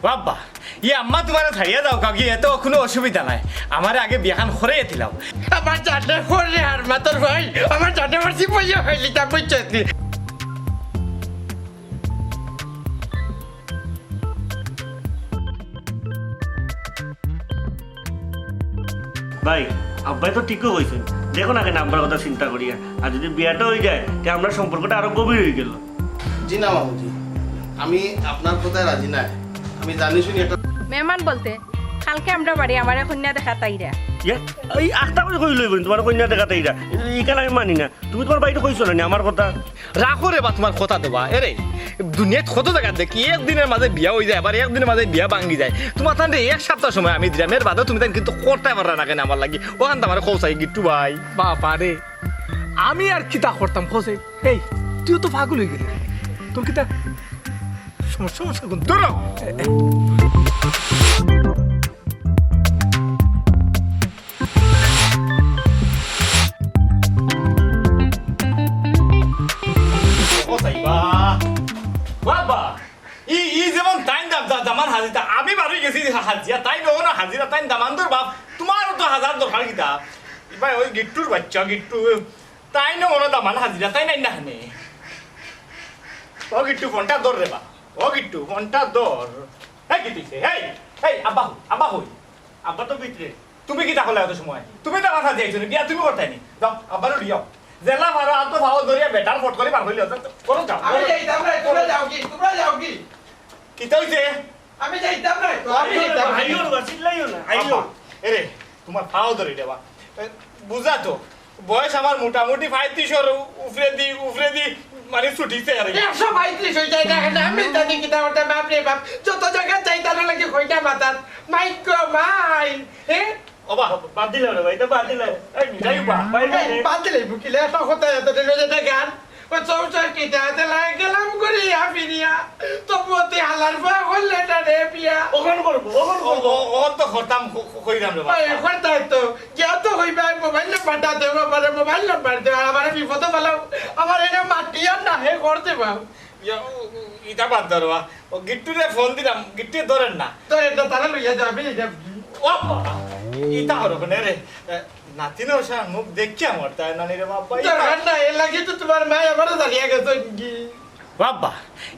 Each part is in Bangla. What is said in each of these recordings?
বাবা ই আম্মা তোমার ছাড়িয়ে দাও কাকি এত কোনো অসুবিধা নাই আমার আগে বিয়াখান করে দিলাম আমার জানে করে আর মাতর ভাই আমার জানে মারছি পয়সা হইলি তা বুঝছি ভাই আব্বাই তো ঠিকই হয়েছে দেখো না কেন আব্বার কথা চিন্তা করিয়া আর যদি বিয়াটা হয়ে যায় তাহলে আমরা সম্পর্কটা আরো গভীর হয়ে গেল। জি না মামুজি, আমি আপনার কথায় রাজি নাই। আমি জানি শুনি এটা মেহমান বলতে কালকে আমরা বাড়ি আমার কন্যা দেখা তাইরা এই আখটা করে কই লইবেন তোমার কন্যা দেখাতে এইটা এইখানে আমি মানি না। তুমি তোমার বাড়িতে কইছো না আমার কথা রাখো রে বা তোমার কথা দেবা এরে দুনিয়াত কত জায়গা দেখি একদিনের মাঝে বিয়া হয়ে যায় আবার একদিনের মাঝে বিয়া ভাঙ্গি যায় তোমার তাহলে এক সপ্তাহ সময় আমি দিলাম এর বাদে তুমি তাই কিন্তু করতে পারো না কেন আমার লাগি ওখান আমার কৌসাই গিট্টু ভাই বাবা রে আমি আর কিতা করতাম খোঁজে এই তুই তো পাগল হয়ে গেলি তোর কিতা সমস্যা কোন তোর বাবা ই যেমন তাই দামান হাজিরা আমি বাড়ি গেছি হাজিরা তাই নো না হাজিরা তাই দামান তোর বাপ তোমারও তো হাজার দরকার কিতা ভাই ওই গিট্টুর বাচ্চা গিট্টু তাই নো ওরা দামান হাজিরা তাই নাই না হানে ও গিট্টু ফোনটা দর রে বা ও গিট্টু ফোনটা দর এই কি তুইছে এই এই আব্বা হই আব্বা তো ভিতরে তুমি কি তাহলে এত সময় তুমি তো কথা দিয়েছো বিয়া তুমি করতাই নি যাও আব্বারও দিও জেলা মারো আর তো ভাও ধরিয়া বেটার ফট করে বার হইলে করো যাও আমি যাইতাম না তোমরা যাও কি কি হইছে আমি যাইতাম না আমি যাইতাম আইও না চিল্লাইও না আইও এরে তোমার ফাও ধরে দেবা বুঝা তো বয়স আমার মোটামুটি 35 উফরে দি মানে ছুটিছে আর 135 হয়ে যায় দেখেন আমি জানি কিতা ওটা বাপ রে বাপ যত জায়গা চাইতাম লাগে কইটা মাতাত মাইক্রো মাই ওবা বাদ দিলাম রে ভাই তো বাদ দিলাম এই যাই বা ভাই বাদ দিলে বুকিলে এত কথা এত রোজে গান ও চৌচার কিটা হাতে লাগে গেলাম করি হাফিনিয়া তো মতে হালার বা হলে না রে পিয়া ওখান করবো ও তো খতাম কইরাম রে ওই কথা তো যা তো হইবা মোবাইল নাম্বারটা দেবো পারে মোবাইল নাম্বার দে আমার বিপদ ভালো আমার এটা মাটিয়া না হে করতে পাও ইটা বাদ ধরবা ও গিট্টুরে ফোন দিলাম গিট্টু ধরেন না তো এটা তারা লইয়া যাবে এটা ও ইটা হলো কেন রে নাতিনে ওসা মুখ দেখি আমার তাই নানি রে বাবা দরকার না এ লাগে তো তোমার মা আবার দাঁড়িয়ে গেছে কি বাবা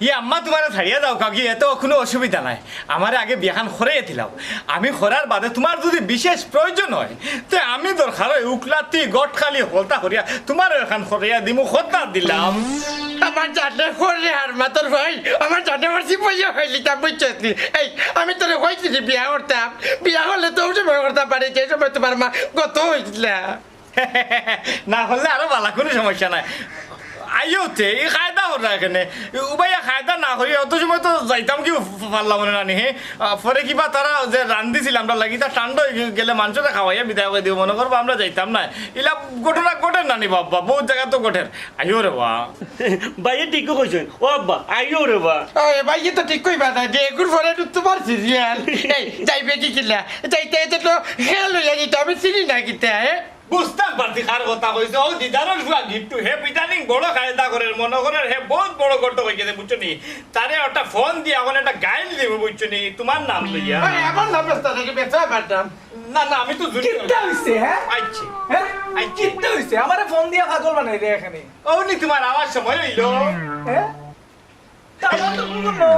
ই আম্মা তোমার ছাড়িয়ে দাও কাকি এত কোনো অসুবিধা নাই আমার আগে বিয়াখান করে দিলাম আমি করার বাদে তোমার যদি বিশেষ প্রয়োজন হয় তো আমি দরকার হয় উকলাতি গট খালি হলতা করিয়া তোমার এখান করিয়া দিমু হত্যা দিলাম আমার জানে করে আর মাতর ভাই আমার জানে মারছি পয়সা হইলি তা বুঝছি এই আমি তোরে কইছিলি বিয়া করতাম বিয়া হলে তো সময় করতে পারি যে সময় তোমার মা গত হয়েছিল না হলে আরো ভালো কোনো সমস্যা নাই আইওতে এই খায়দা হল না এখানে উবাইয়া খায়দা না করি অত সময় তো যাইতাম কি পারলাম না নানি হে পরে কিবা তারা যে রান্ধিছিল আমরা লাগি তা ঠান্ডা গেলে মাংসটা খাওয়াইয়া বিদায় করে দিব মনে করবো আমরা যাইতাম না ইলা ঘটনা ঘটেন নানি বাবা বহুত জায়গা তো ঘটেন আইও রে বা ভাইয়ে ঠিকই কইছেন ও আব্বা আইও রে বা ওই ভাই তো ঠিক কইবা না যে একুর পরে তোমার সিরিয়াল এই যাইবে কি কিলা যাইতে যেতে তো খেয়াল হইয়া যেত আমি চিনি না কিতা হ্যাঁ বুঝতাম পারছি কার কথা কইছে ও দিদারর ফুয়া গিট্টু হে পিটানিং বড় খায়দা করে মনে করেন হে বহুত বড় গর্ত হয়ে গেছে বুঝছো নি তারে একটা ফোন দিয়ে এখন একটা গাইল দিব বুঝছো নি তোমার নাম লইয়া ওই আমার নাম রাস্তা থেকে বেচা পারতাম না না আমি তো জুনি কিতা হইছে হ্যাঁ আইছি হ্যাঁ কিতা হইছে আমারে ফোন দিয়া পাগল বানাই রে এখানে ওনি তোমার আওয়াজ সময় হইলো হ্যাঁ তাহলে তো কোনো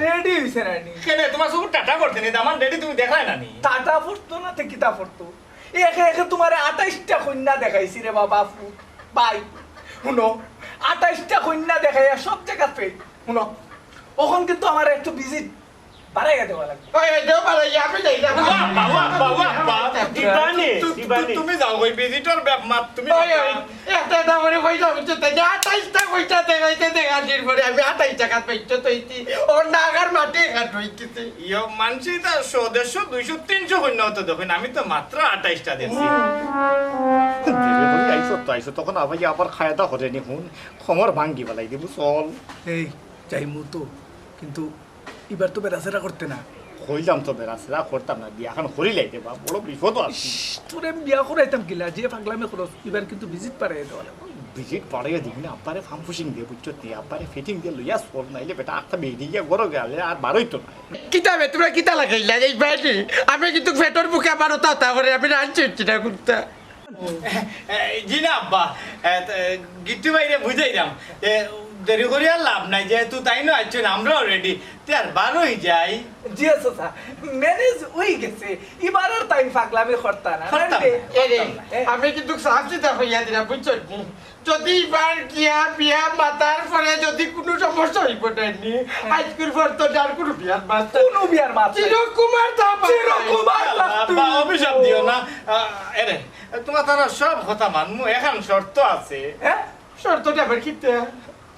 রেডি হইছে রানি কেনে তোমার সব টাটা করতে নি দামান রেডি তুমি দেখাই না নি টাটা ফুটতো না তে কিতা ফুটতো একে একে তোমারে 28টা কন্যা দেখাইছি রে বাবা ভাই শুনো 28টা কন্যা দেখাইয়া সব জায়গা পেয়ে শুনো ওখন কিন্তু আমার একটু ভিজিট বাড়াই গেতে ভালো লাগবে ওই দেও পারে আমি যাই না বাবা বাবা বাবা দিবানি দিবানি তুমি যাও ওই ভিজিটর মাত তুমি ওই ওই একটা একটা করে কইতা বুঝছো তাই 28টা কইতা দেখাইতে দেখাছির পরে আমি 28 টাকা পেইছো তো ইতি ও নাগার মাটি কাট হইতিছে ইয়ো মানছি তা 100 200 300 হইন তো দেখুন আমি তো মাত্র 28টা দিয়েছি আইসো তখন আবার খায়দা হরে নি হুন খমর ভাঙ্গি বলাই দিব চল এই যাইমু তো কিন্তু এবার তো বেরাসেরা করতে না হইলাম তো বেড়াছেরা করতাম না বিয়া এখন হরি লাইতে বা বড় বিপদ আছে তোরে বিয়া করাইতাম কিলা যে পাগলামে খরচ এবার কিন্তু ভিজিট পারে দেওয়া ভিজিট পড়াইয়া দিবি না আব্বারে ফার্ম ফুসিং দিয়ে বুঝছো নি আব্বারে ফিটিং দিয়ে লইয়া সব নাইলে বেটা আটটা বেরিয়ে গিয়ে গরো গেলে আর বারোই তো না কিতাবে তোমরা কিতা লাগাইলা এই বাইরে আমি কিন্তু ফেটর বুকে আমারও তা করে আমি রাঁধছি না করতে জি না আব্বা গিট্টু বাইরে বুঝাইলাম দেরি করে আর লাভ নাই যেহেতু তাই না আছো আমরাও রেডি তে আর বারোই যাই জি চাচা ম্যানেজ হয়ে গেছে এবার আর তাই পাগলামি করতা না আমি কিন্তু সাহসিতা হইয়া দিলাম বুঝছো নি যদি বার গিয়া বিয়া মাতার পরে যদি কোনো সমস্যা হই পড়েনি আজকের পর তো আর কোনো বিয়ার মাত কোনো বিয়ার মাত চিরকুমার চিরকুমার আব্বা অভিশাপ দিও না এরে তোমার তারা সব কথা মানমু এখন শর্ত আছে হ্যাঁ শর্তটা আবার কিতে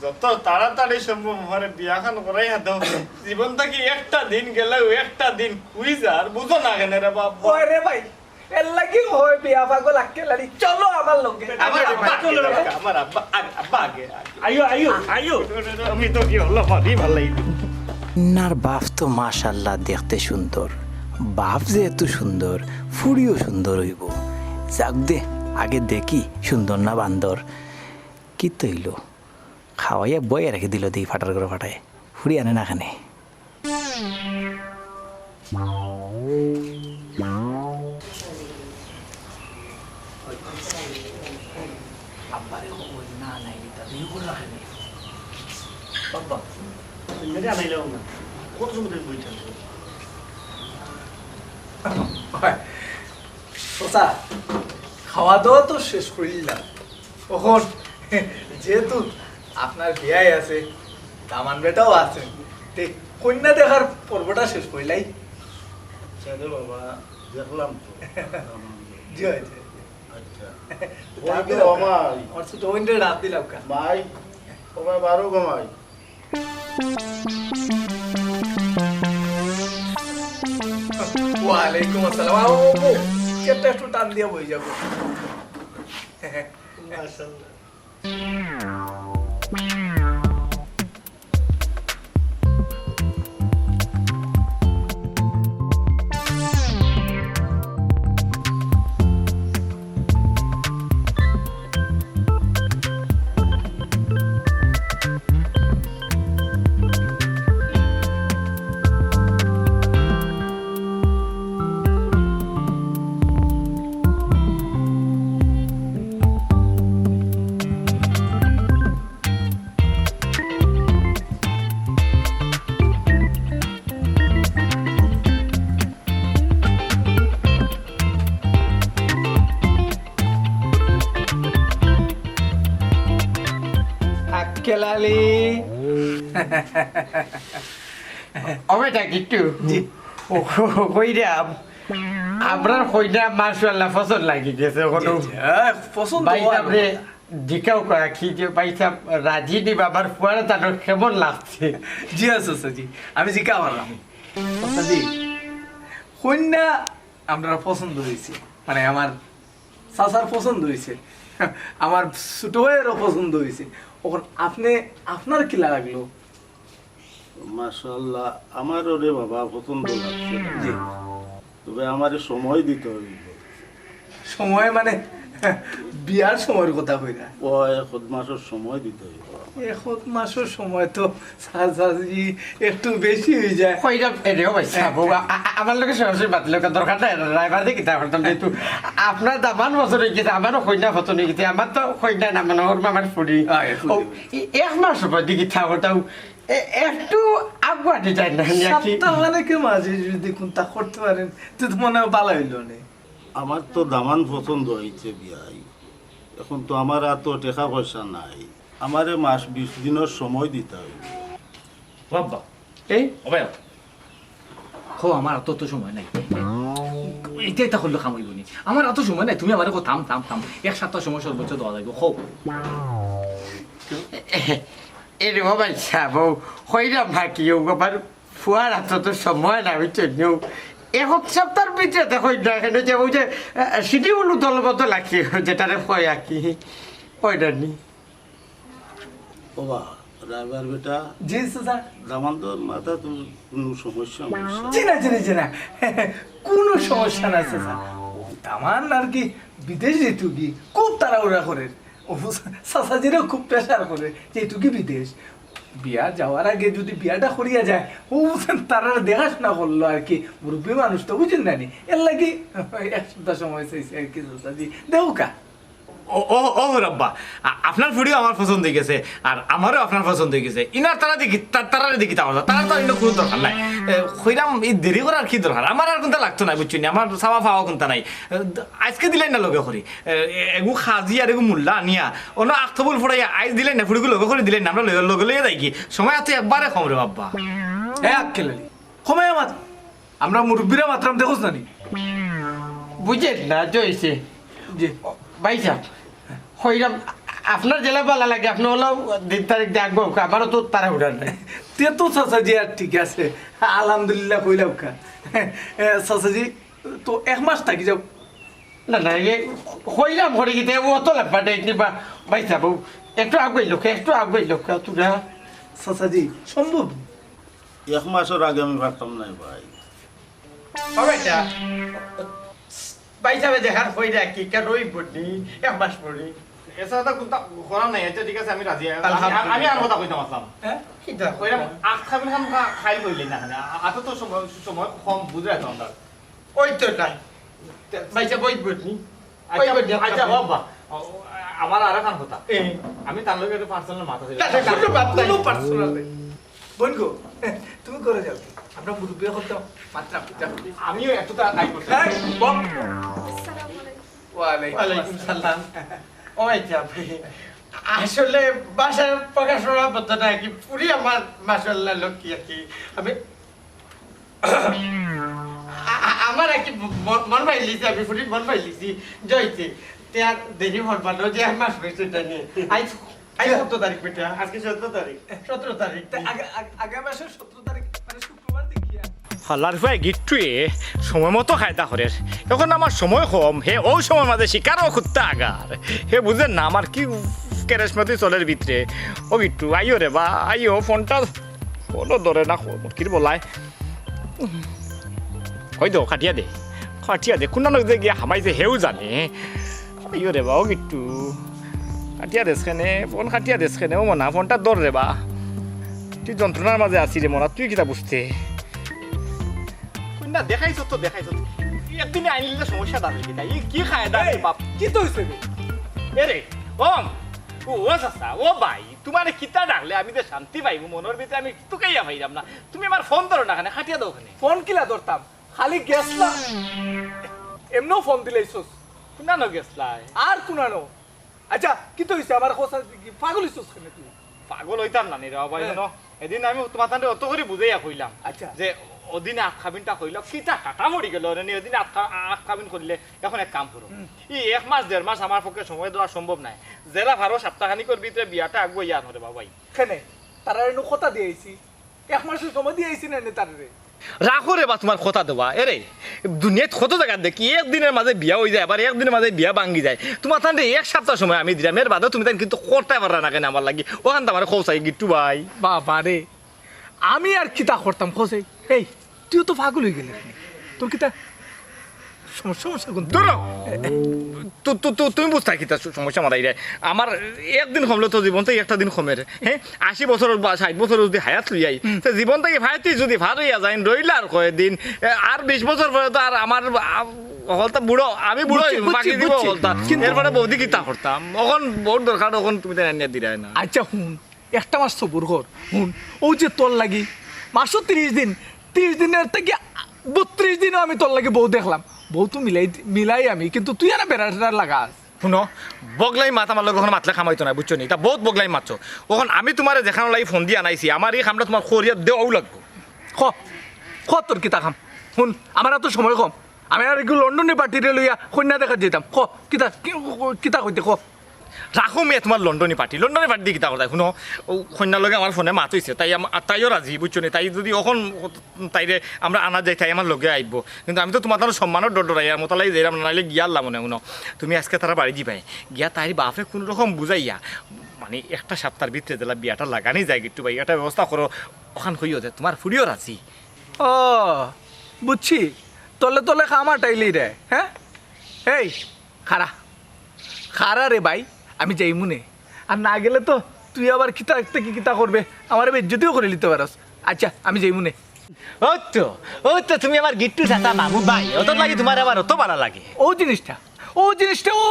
যত তাড়াতাড়ি সম্ভব আমার বিয়াখান করাই দাও জীবন থেকে একটা দিন গেলেও একটা দিন কুইজ আর বুঝো না কেন রে বাবা ওই রে ভাই এর লাগি হয় বিয়া পাগল আক্কেলারি চলো আমার লগে আমার আব্বা আগে আইও আইও আইও আমি তো কি হলো ভারী ভালো লাগলো নার বাপ তো মাশাল্লাহ দেখতে সুন্দর বাপ যে এত সুন্দর ফুড়িও সুন্দর হইব যাক দে আগে দেখি সুন্দর না বান্দর কি তৈল খাওয়াইয়া বয়ে রেখে দিল দিই ফাটার করে ফাটায় ফুড়ি আনে না খানে বাবা মেরে আনাইলেও না কত সময় ধরে বইতে চাচা খাওয়া দাওয়া তো শেষ করিলাম তখন যেহেতু আপনার বিয়াই আছে দামান বেটাও আছে কন্যা দেখার পর্বটা শেষ করিলাই আরে বাবা দেখলাম তো জি হয়েছে আচ্ছা আমার ছোট বোনটা রাত দিলাম কা ভাই ও ভাই বারো ঘুমাই ওয়ালাইকুম আসসালাম ও কেটে একটু টান দিয়ে বই যাবো আক্কেলালি অবেটা কিট্টু কইরাম আপনার কইরা মাশাআল্লাহ পছন্দ লাগি গেছে কোনো পছন্দ বাইরে জিকাও করা কি যে পয়সা রাজি দি বাবার ফুয়ারা তার কেমন লাগছে জি আছে জি আমি জিকা পারলাম জি কন্যা আমরা পছন্দ হয়েছে মানে আমার চাচার পছন্দ হয়েছে আমার ছোট ভাইয়েরও পছন্দ হয়েছে ওখন আপনি আপনার কি লাগলো মাশাআল্লাহ আমার ওরে বাবা পছন্দ লাগছে জি তবে আমারে সময় দিতে হইব সময় মানে বিয়ার সময়ের কথা কইরা ও এক মাসের সময় দিতে হইব এক মাসের সময় তো সাজি একটু বেশি হয়ে যায় কইরা এরেও পয়সা বাবা আমার লোকে সরাসরি বাতিল করার দরকার নাই ড্রাইভার দিয়ে কিতা করতাম যেহেতু আপনার দামান বছর হয়ে গেছে আমারও কইনা ফতন হয়ে গেছে আমার তো কইনা না মানে ওর মামার ফুড়ি এক মাস পর দিয়ে কিতা করতাম একটু আগুয়া দিতে না সপ্তাহ অনেকের মাঝে যদি কোনটা করতে পারেন তো মনে হয় ভালো হইল না আমার তো দামান পছন্দ হয়েছে বিয়াই এখন তো আমার এত টাকা পয়সা নাই আমারে মাস 20 দিনের সময় দিতে হইব বাবা এই ওবাই খো আমার অত তো সময় নাই এটা এটা করলে খামাইব নি আমার অত সময় নাই তুমি আমার থাম থাম থাম এক সপ্তাহ সময় সর্বোচ্চ দেওয়া যাইব খো এর বাবা বউ কইরা ভাকি ও বাবার ফুয়ার এত তো সময় না বুঝছো এক সপ্তাহের ভিতরে দেখো এখানে যে ওই যে শিডিউল দলবদ্ধ লাগছে যেটারে কয় আর কি ওইটা নি বাবা ড্রাইভার বেটা জি স্যার দামান তো মাথা তো কোনো সমস্যা নাই জি না কোনো সমস্যা নাই স্যার দামান আর কি বিদেশ যেতে কি খুব তাড়াহুড়া করে চাচাজিরাও খুব প্রেশার করে যে এটু কি বিদেশ বিয়া যাওয়ার আগে যদি বিয়াটা করিয়া যায় ও তারা দেখাশোনা করলো আর কি মুরব্বী মানুষ তো বুঝেন না নি এর লাগি এক সপ্তাহ সময় চাইছে আর কি চাচাজি দেউকা ও ও ও রব্বা আপনার ফুড়িও আমার পছন্দ হয়ে গেছে আর আমারও আপনার পছন্দ হয়ে গেছে ইনার তারা দেখি তারা দেখি তারা তো ইনো কোনো দরকার নাই কইরাম এই দেরি করার কি দরকার আমার আর কোনটা লাগতো না বুঝছি আমার চাওয়া পাওয়া কোনটা নাই আজকে দিলেন না লগে করি এগু খাজি আর এগু মূল্যা নিয়া অন্য আখতবুল ফোড়াইয়া আইজ দিলেন না ফুড়িগুলো লগে করে দিলেন না আমরা লগে লইয়া যাই কি সময় আছে একবারে কম রে বাব্বা হ্যাঁ আক্কেলালি সময় আমার আমরা মুরব্বীরা মাত্রাম দেখোস না নি বুঝেন না জয়ছে যে ভাই সাহেব হইরাম আপনার জেলা ভালো লাগে আপনি হলো 2 তারিখ দেখবো আমারও তো তারা উঠার নাই তে তো চাচাজি আর ঠিক আছে আলহামদুলিল্লাহ কইলাম কা চাচাজি তো 1 মাস থাকি যাও না না হইলাম ঘরে গিয়ে অত লাফাটে কিংবা ভাই সাহেব একটু আগুয়াই লোক তোরা চাচাজি সম্ভব 1 মাসের আগে আমি পারতাম না ভাই বেটা ভাই সাহেব দেখার হইরা কি কার রই পড়ি 1 মাস পড়ি এছাড়া কোনটা করা নাই আচ্ছা ঠিক আছে আমি রাজি আমি আর কথা কইতাম আসলাম হ্যাঁ কিটা কইরাম আখ খাবেন খান খাই লইলেন না আতো তো সময় কম বুঝাই তো আমরা ওই তো নাই ভাই সাহেব ওই পড়নি আচ্ছা বাবা আমার আর খান কথা আমি তার লগে একটু পার্সোনাল মাথা কোনো পার্সোনাল নেই বোন গো তুমি করে যাও আমরা মুরব্বী করতাম মাত্রা আমিও একটু তাই করতে ওয়ালাইকুম সালাম ও আচ্ছা আসলে বাসার প্রকাশনা পদ্ধতি কি পুরি আমার মাশাআল্লাহ লোক কি আর কি আমি আমার আর কি মন পাইলিছি আমি পুরি মন পাইলিছি জয়তে তার দেরি হরবানো যে আমার হয়েছে এটা নিয়ে আজ 17 তারিখ বেটা আজকে 17 তারিখ 17 তারিখ আগামী মাসের 17 তারিখ মানে শুক্রবার দেখিয়া হালার ভাই গিট্টুয়ে সময় মতো খায়দা করে এখন আমার সময় কম হে ওই সময় মাঝে শিকারও খুঁজতে আগার হে বুঝেন না আমার কি কেরেশমতি চলের ভিতরে ও গিট্টু আইও রে বা আইও ফোনটা ফোনও ধরে না কি বলায় হয়তো কাটিয়া দে কোন যে গিয়া হামাইছে হেও জানে আইও রে বা ও গিট্টু কাটিয়া দেশখানে ফোন কাটিয়া দেশখানে ও মনা ফোনটা ধর রে বা তুই যন্ত্রণার মাঝে আসি রে মনা তুই কিতা বুঝতে না দেখাইছো তো একদিনে আইনিলে সমস্যা দাঁড়াবে কিনা কি খায় দাঁড়াবে বাপ কি তো হইছে এরে ওম ও চাচা ও ভাই তোমার কিতা ডাকলে আমি তো শান্তি পাইবো মনের ভিতরে আমি তোকেইয়া ভাইরাম না তুমি আমার ফোন ধরো না খানে খাটিয়া দাও ওখানে ফোন কিলা ধরতাম খালি গ্যাস না এমনও ফোন দিলাইছস কুনানো গেছলাই আর কুনানো আচ্ছা কি তো হইছে আমার কথা পাগল হইছস কেন তুই পাগল হইতাম না রে বাবা এদিন আমি তোমার তান্ডে অত করে বুঝাইয়া কইলাম আচ্ছা যে ওদিনে আখ খাবিনটা কইল কিটা কাটা মরি গেল ওদিনে আখ খাবিন করলে এখন এক কাম করো 1 মাস 1.5 মাস আমার পক্ষে সময় দেওয়া সম্ভব নাই জেলা ভারো সপ্তাহখানিকর ভিতরে বিয়াটা আগুয়া ইয়া ধরে বাবাই কেনে তারা এনে কথা দিয়েছি 1 মাসের সময় দিয়েছি না তারে রাখো রে বা তোমার কথা দেওয়া এরে দুনিয়াত কত জায়গা দেখি একদিনের মাঝে বিয়া হয়ে যায় আবার একদিনের মাঝে বিয়া ভাঙ্গি যায় তোমার তাহলে 1 সপ্তাহ সময় আমি দিলাম এর বাদে তুমি তাই কিন্তু করতে পারা না কেন আমার লাগি ওখান তো আমার খোঁচাই গিট্টু ভাই বাবা রে আমি আর কিতা করতাম খোঁজে এই তুই তো পাগল হয়ে গেলি তোর কিতা সমস্যা কোন ধরো তুমি বুঝতে কিতা সমস্যা মারাই রে আমার একদিন কমলো তো জীবন থেকে একটা দিন কমের হ্যাঁ 80 বছর বা 60 বছর যদি হায়াত লই যাই তো জীবন থেকে ভাইতে যদি ভার হইয়া যায় রইলা আর কয়েকদিন আর 20 বছর পরে তো আর আমার হলতা বুড়ো আমি বুড়ো বাকি দিব হলতা এরপরে বৌদি কিতা করতাম এখন বহুত দরকার এখন তুমি তাই আনিয়া দিলাই না আচ্ছা হুন একটা মাস সবুর কর হুন ও যে তোর লাগি মাসও 30 দিন 30 দিনের থেকে 32 দিনও আমি তোর লাগি বউ দেখলাম বউ তো মিলাই আমি কিন্তু তুই আর বেড়াটা লাগাস শুনো বগলাই মাত আমার লোক মাতলে খামাইতো না বুঝছো নি তা বহুত বগলাই মাতছো ওখান আমি তোমার যেখানে লাগি ফোন দিয়ে আনাইছি আমার এই খামটা তোমার খরিয়া দেওয়াও লাগবো খ তোর কিতা খাম শুন আমার তো সময় কম আমি আর এগুলো লন্ডনে পার্টিরে লইয়া কন্যা দেখা যেতাম কিতা কইতে রাখো মেয়ে তোমার লন্ডনী পার্টি দিয়ে কিতা কথা শুনো ও কন্যার লগে আমার ফোনে মাত হয়েছে তাইও রাজি বুঝছো নি তাই যদি এখন তাইরে আমরা আনা যাই তাই আমার লগে আইব কিন্তু আমি তো তোমার তার সম্মানের ডরাই আর মতো লাগে যাইলাম নাইলে গিয়াল্লা মনে শুনো তুমি আজকে তারা বাড়ি যাবাই গিয়া তাই বাপে কোনো রকম বুঝাইয়া মানে একটা সপ্তাহের ভিতরে দিলা বিয়াটা লাগানি যায় একটু ভাই একটা ব্যবস্থা করো ওখান কইও যে তোমার ফুরিও রাজি ও বুঝছি তলে খামাটাইলি রে হ্যাঁ এই খারা রে ভাই আমি যাই মনে আর না গেলে তো তুই আবার কিতা থেকে কিতা করবে আমার বেজ্জতিও করে নিতে পারস আচ্ছা আমি যাই মনে ও তো তুমি আমার গিট্টু চাচা মামু ভাই অত লাগে তোমার আবার অত ভালো লাগে ও জিনিসটা ও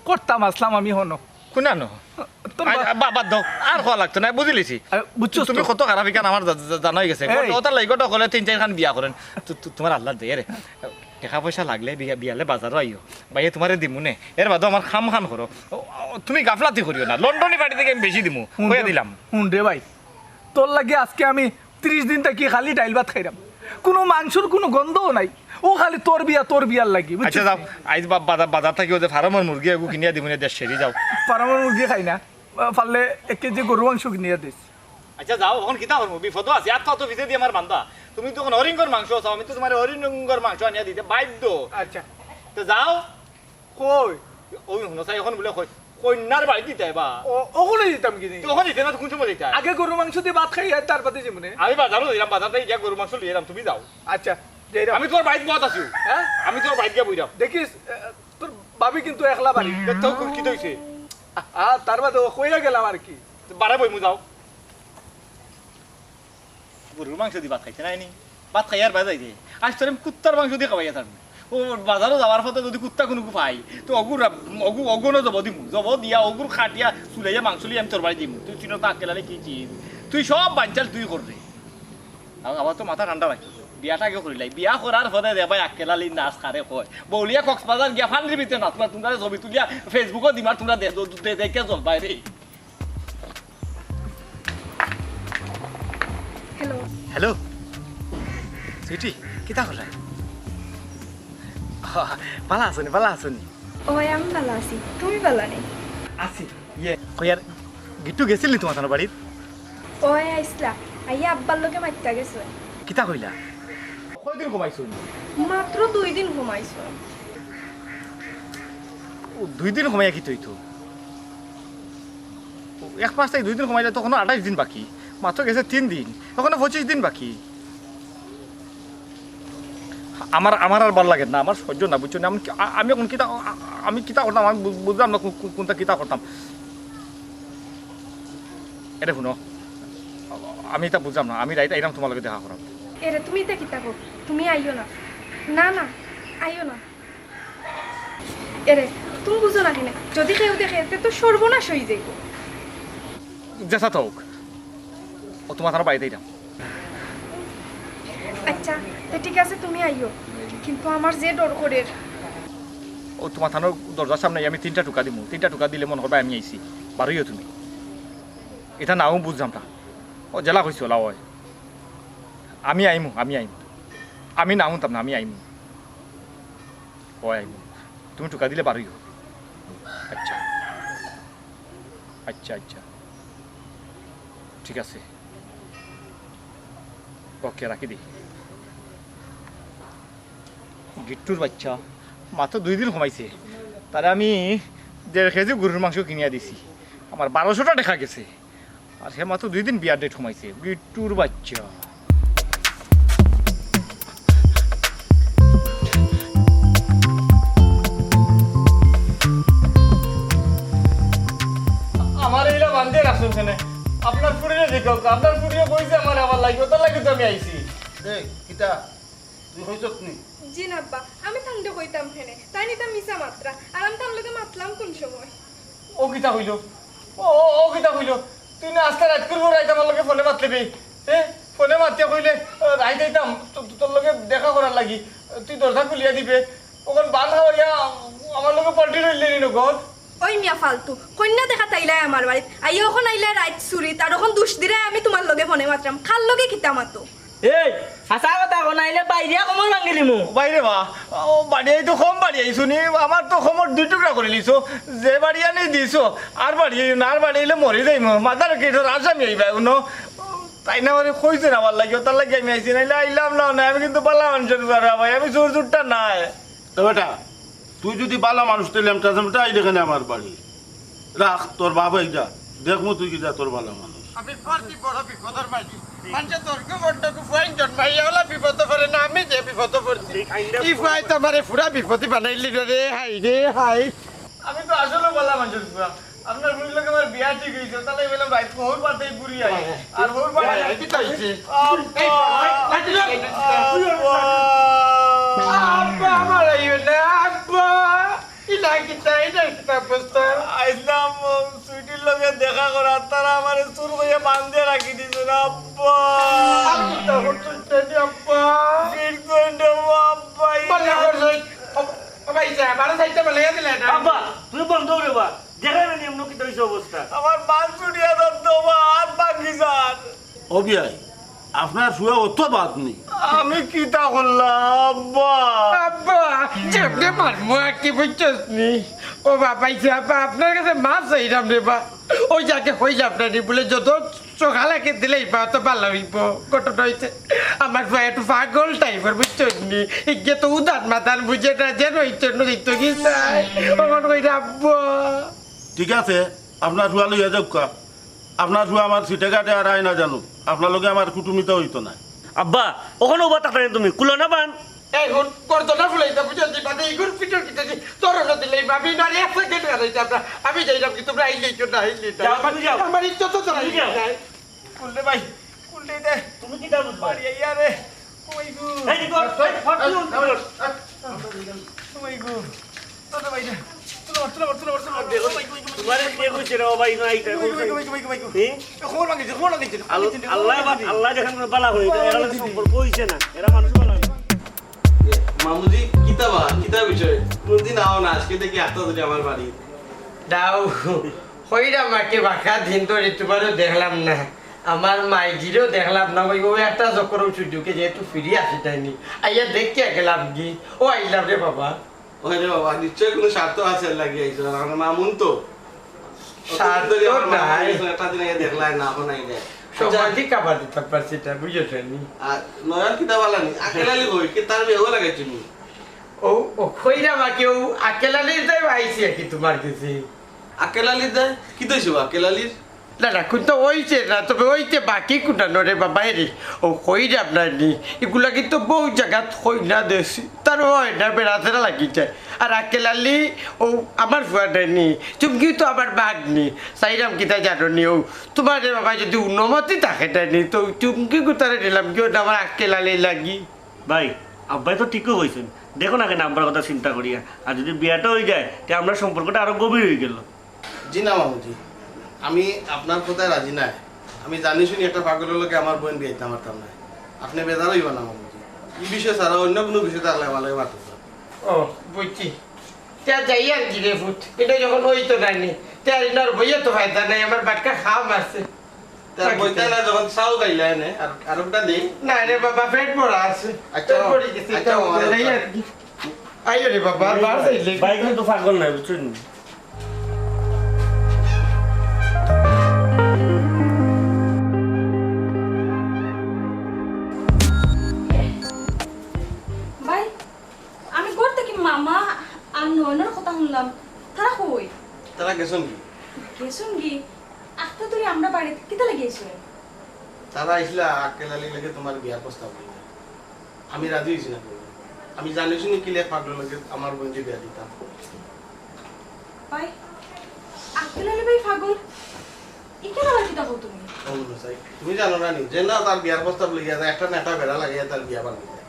করতাম আসলাম আমি হনো শুনানো তোর বাবা দাও আর হওয়া লাগতো না বুঝলিছি বুঝছো তুমি কত খারাপ ইকান আমার জানাই গেছে এই। ওটার লাগে ওটা হলে 3-4 খান বিয়া করেন তোমার আল্লাহ দে রে টাকা পয়সা লাগলে বিয়ালে বাজারও আইও ভাইয়া তোমারে দিমু নে এর বাদে আমার খাম খান করো তুমি গাফলাতি করিও না লন্ডনি বাড়ি থেকে আমি বেশি দিমু কইয়া দিলাম হুন রে ভাই তোর লাগে আজকে আমি 30 দিন থাকি খালি ডাইল ভাত খাইলাম কোনো মাংসর কোনো গন্ধও নাই ও খালি তোর বিয়ার লাগি আচ্ছা যাও আইজ বাজার থেকে ওদের ফার্মের মুরগি এগু কিনিয়া দিমু নে দেশ সেরি যাও পারামার মুরগি খাই না পারলে 1 কেজি গরু মাংস কিনিয়া দিস আচ্ছা যাও এখন কিতা করবো বিপদ আছে আর তো ভিজে দিয়ে আমার বান্ধা তুমি তো হরিঙ্গর মাংস চাও আমি তো তোমার হরিঙ্গর মাংস আনিয়া দিতে বাধ্য আচ্ছা তো যাও কই ওই শুনো চাই এখন বলে কন্যার বাড়ি দিতে বা ওখানে দিতাম কি তখন দিতে না কোন সময় দিতে আগে গরু মাংস দিয়ে ভাত খাই আর তারপরে যেমন আমি বাজারও দিলাম বাজার থেকে গিয়া গরু মাংস লিয়ে এলাম তুমি যাও আচ্ছা আমি তোর বাড়িতে বহুত আছি হ্যাঁ আমি তোর বাড়িতে গিয়া বইরাম দেখিস তোর ভাবি কিন্তু একলা বাড়ি তো কি হইছে তার বাদে কইয়া গেলাম আর কি বারে বইমু যাও গরুর মাংস দিয়ে ভাত খাইছে নাই নি ভাত খাই আর বাজাইছে আজ তোর কুত্তার মাংস দিয়ে খাওয়াইয়া থাকবে ও বাজারও যাওয়ার পথে যদি কুত্তা কোনো পাই তো অগুনও যাব দিমু যাব দিয়া অগুর খাটিয়া চুলাইয়া মাংস লিয়ে আমি তোর বাড়ি দিমু তুই চিনো তো আক্কেলালি কি চিজ তুই সব বাঞ্চাল তুই করবে আবার তো মাথা ঠান্ডা রাখি বিয়াটাকে করিলাই বিয়া করার পরে দেবাই আক্কেলালি নাচ কারে কয় বৌলিয়া কক্সবাজার গিয়া ফান্ডির ভিতরে নাচবা তোমরা ছবি তুলিয়া ফেসবুকও দিমার তোমরা দেখে চলবাই রে হ্যালো হ্যালো সুইটি কিতা করলাই ভালো আছনি ওই আমি ভালো আছি তুমি ভালো নেই আছি কয়ার গিট্টু গেছিলি তোমার থানার বাড়িত ওই আইসলা আইয়া আব্বার লোকে মারতে গেছো কিতা কইলা কয়দিন ঘুমাইছো মাত্র 2 দিন ঘুমাইছো 2 দিন ঘুমাইয়া কি তৈতো এক পাঁচ থেকে 2 দিন ঘুমাইলে তখন 28 দিন বাকি মাত্র গেছে 3 দিন তখন 25 দিন বাকি আমার আর ভালো লাগে না আমার সহ্য না বুঝছো না আমি এখন আমি কিতা করতাম আমি বুঝলাম না কোনটা কিতা করতাম এটা শুনো আমি এটা বুঝলাম না আমি রাইট আইলাম তোমার লগে দেখা করাম এরে তুমি এটা কি থাকো তুমি আইও না না না আইও না এরে তুমি বুঝো না কেন যদি কেউ দেখে এতে তো সর্বনাশ হয়ে যাইব জেসা থাক ও তোমার থানার বাড়িতে আইলাম আচ্ছা তো ঠিক আছে তুমি আইও কিন্তু আমার যে ডর করে ও তোমার থানার দরজার সামনে আমি 3টা টুকা দিমু 3টা টুকা দিলে মনে করবা আমি আইছি বারইও তুমি এটা নাও বুঝলাম না ও জেলা কইছো লাও আমি আইমু আমি না হুনতাম না আমি আইমু ও আইমু তুমি টুকা দিলে বারইও আচ্ছা আচ্ছা আচ্ছা ঠিক আছে ওকে রাখি দি গিট্টুর বাচ্চা মাত্র 2 দিন ঘুমাইছে তারে আমি 1.5 কেজি গরুর মাংস কিনিয়া দিছি আমার 1200টা টাকা গেছে আর সে মাত্র 2 দিন বিয়ার ডেট ঘুমাইছে গিট্টুর বাচ্চা আমার এইলা বান্ধে রাখছো কেনে আপনার ফুড়িয়ে দেখো আপনার ফুড়িয়ে কইছে আমার আবার লাগবে তার লাগে তো আমি আইছি এই কিতা তুই হইছস নি জি না আব্বা আমি থামতে কইতাম ফেনে তাই নিতাম মিছা মাত্রা আর আমি তার লগে মাতলাম কোন সময় ও কিতা হইল ও কিতা হইল তুই না আজকে রাত করবো রাইতে আমার লগে ফোনে মাতলেবি ফোনে মারতে কইলে রাইতে আইতাম তোর লগে দেখা করার লাগি তুই দরজা খুলিয়া দিবে ওখান বান হইয়া আমার লগে পাল্টি রইলে নি নগদ ওই মিয়া ফালতু কন্যা দেখা তাইলাই আমার বাড়িত আইয়া ওখন আইলা রাইত চুরি তার ওখন দুষ দিলে আমি তোমার লগে ফোনে মাত্রাম খাল লগে কিতা মাতো এই হাসা কথা বনাইলে বাইরে কমল ভাঙিলি মু বাইরে বা ও বাড়ি তো কম বাড়ি আইছো নি আমার তো খমর 2 টুকরা করে লিছো যে বাড়ি আনি দিছো আর বাড়ি না আর বাড়ি এলে মরে যাইম মাথার কেটে আসামি আইবা উনো তাই না মানে কইছে না আমার লাগে তার লাগে আমি আইছি নাইলে আইলাম না আমি কিন্তু পালা মানুষের ভাই আমি চোর চুরটা নাই তো বেটা তুই যদি বালা মানুষ তাইলে আমি তাজমটা আই দেখেন আমার বাড়ি রাখ তোর বাবা এইটা দেখমু তুই কি যা তোর বালা মানুষ আমি পার্টি বড় বিপদের মাঝি মানুষের তর্ক মন্ডকে ফুয়াইন জন্মাইয়া ওলা বিপদ পড়ে না আমি যে বিপদ পড়ছি ই ফুয়াই তোমারে পুরা বিপদই বানাইলি রে হাই আমি তো আসলে বলা মানুষের আপনার বুড়ি লোক আমার বিয়া ঠিক হয়েছে তাহলে বললাম ভাই হোর বাড়তে বুড়ি আই আর হোর বাড়তে কি তাইছে আব্বা আব্বা আমার আইও না আব্বা ইলা কি তাই না কিতা অবস্থা আইলাম সুইটির লগে দেখা করা তারা আমার চুর হয়ে বান্ধে রাখি দিছে না আব্বা আমি তো হচ্ছে আব্বা ফিরতো আব্বা বলা করছে ও ভাই যা বারো সাইডটা বলে দিলে না আব্বা তুমি বন্ধ করে বা দেখা না এমন কি হইছে অবস্থা আমার মান চুরিয়া দত্ত হাত ভাঙি যান ও বিয়াই আপনার শুয়ে অত বাদ নেই আমি কিতা করলাম আব্বা আব্বা যেমনে মারমু কি বুঝছস নি ও বাবা আব্বা আপনার কাছে মাছ চাইলাম রে বা ওই যাকে হয়ে যাবে না বলে যত সকালে দিলেই বা তো ভালো হইব ঘটনা হয়েছে আমার ভাই একটু পাগল টাইপের বুঝছস নি ইগে তো উদান মাতান বুঝে না যেন হইতে নইতো কি চাই আমার কই আব্বা ঠিক আছে আপনার শুয়া লইয়া যাক আপনার শুয়া আমার সিটে কাটে আর আয় না জানো আপনার লগে আমার কুটুমিতা হইতো না আব্বা ওখানে উবা থাকলে তুমি কুলো না বান এই হুন করদনা ফুলাইতা বুঝছস নি বাদে ইগুর পিটর কিতাছি তোর না দিলেই ভাবি না এক সেকেন্ড গাইতে আমরা আমি যাইলাম কি তোমরা আইলেই তো না আইলেই যাও, তুমি যাও। আমার ইজ্জত তো তুমি যাও। নাই কুলতে ভাই কুলতে দে তুমি কি দাও বুঝবা বাড়ি আইয়া রে ওই গু এই দেখো ফট ওই গু তোর ভাই না তোর তোমার কে কইছে রে ভাই না আইতা খবর মাগিছে আল্লাহ আল্লাহ দেখেন বালা হই এরা সম্পর্ক হইছে না এরা মানুষ বালা মামুজি কিতা বিষয় কোনদিন আও না আজকে দেখি আত্মা ধরে আমার বাড়ি দাও হইরা মাকে বাঁকা দিন তো তোমারও দেখলাম না আমার মাইজিরও দেখলাম না ওই একটা চক্কর সুযোগে যেহেতু ফিরি আসি তাইনি আইয়া দেখতে গেলাম কি ও আইলাম রে বাবা ওই রে বাবা নিশ্চয় কোনো স্বার্থ আছে লাগি আইছো আমার মামুন তো স্বার্থ নাই। একটা দিন আগে দেখলাই না এখন নাই যায় সবাই কি কাবার দিতে পারছি তা বুঝেছো নি আর নয়ন কিতা বালানি আকেলালি কই কি তার বিয়ে লাগাইছি নি ও ও হইরা মাকে ও আকেলালির যাই আইছি কি তোমার কাছে আকেলালি দা কি দইছো আকেলালির না না কিন্তু ওইছে না তবে ওইতে বাকি কুটানো রে বাবা রে ও হইরা আপনার নি এগুলা কিন্তু বহু জায়গাত হই না দেশি তার হয় না বেড়াতে লাগি যায় আর আকেলালি ও আমার ফুয়াটা নি চুমকি তো আমার বাঘ নি সাইরাম কিতা জানো নি ও তোমার রে বাবা যদি উন্নমতি থাকে নি তো চুমকি কুতারে নিলাম কি ওটা আমার আকেলালি লাগি ভাই আব্বাই তো ঠিকই হয়েছেন দেখো না কেন আমরা কথা চিন্তা করিয়া আর যদি বিয়াটা হয়ে যায় তে আমরা সম্পর্কটা আরো গভীর হয়ে গেল জি না মামুজি আমি আপনার কথায় রাজি নাই আমি জানি শুনি একটা পাগলের লোকে আমার বোন বিয়ে দিতে পারতাম না আপনি বেজার হইবা না মামুজি এই বিষয় ছাড়া অন্য কোনো বিষয় থাকলে ভালো পারতাম ও বুঝছি তা যাই আর কি রে ফুট এটা যখন হইতো না নি তা এনার বইয়ে তো ফায়দা নাই আমার বাটকা খাওয়া আছে তার বইতে না যখন চাও গাইলা এনে আর আরেকটা দেই না রে বাবা পেট ভরা আছে আচ্ছা, পেট ভরে গেছে আচ্ছা, আমার যাই আর কি আইও রে বাবা আর বার যাইলে ভাই কিন্তু পাগল নাই বুঝছেন ভাই আমি করতে কি মামা আর নয়নের কথা শুনলাম তারা কই তারা গেছেন কি গেছুন কি আজকে তুই আমরা বাড়িতে কিতা লাগিয়েছো তারা আইসলা আক্কেলালি লেগে তোমার বিয়ার প্রস্তাব দিল আমি রাজি হয়েছি না আমি জানি শুনি কি লেখ পাগল লাগে আমার বোনকে বিয়া দিতাম ভাই আক্কেলালি ভাই পাগল ইকেন আবার কিতা কও তুমি তুমি জানো না নি যে না তার বিয়ার প্রস্তাব লেগে যায় একটা নেটা বেড়া লাগিয়ে তার বিয়া বানিয়ে দেয়